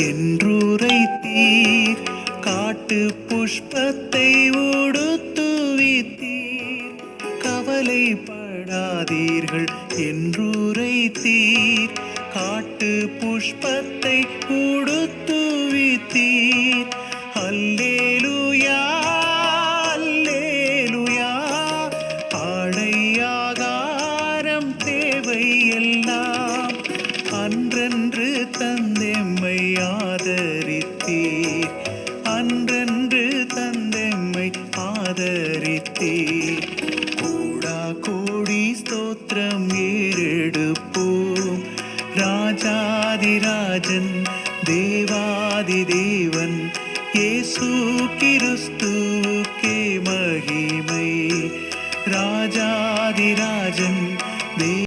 என்றுரைத்தீர். காட்டு புஷ்பத்தை உடுத்துவித்தீர். கவலைப்படாதீர்கள் என்றுரைத்தீர். காட்டு புஷ்பத்தை உடுத்துவித்தீர். அல்லேலூயா அல்லேலூயா. ஆடையாகாரம் தேவை எல்லாம் அன்றன்று தந்தெம்மை ஆதரித்தீர். அன்றன்று தந்தெம்மை ஆதரித்தீர். கூடா கோடி ஸ்தோத்திரம் ஏறெடுப்போம். ராஜாதிராஜன் தேவாதி தேவன் இயேசு கிறிஸ்துவுக்கே மகிமை. ராஜாதிராஜன்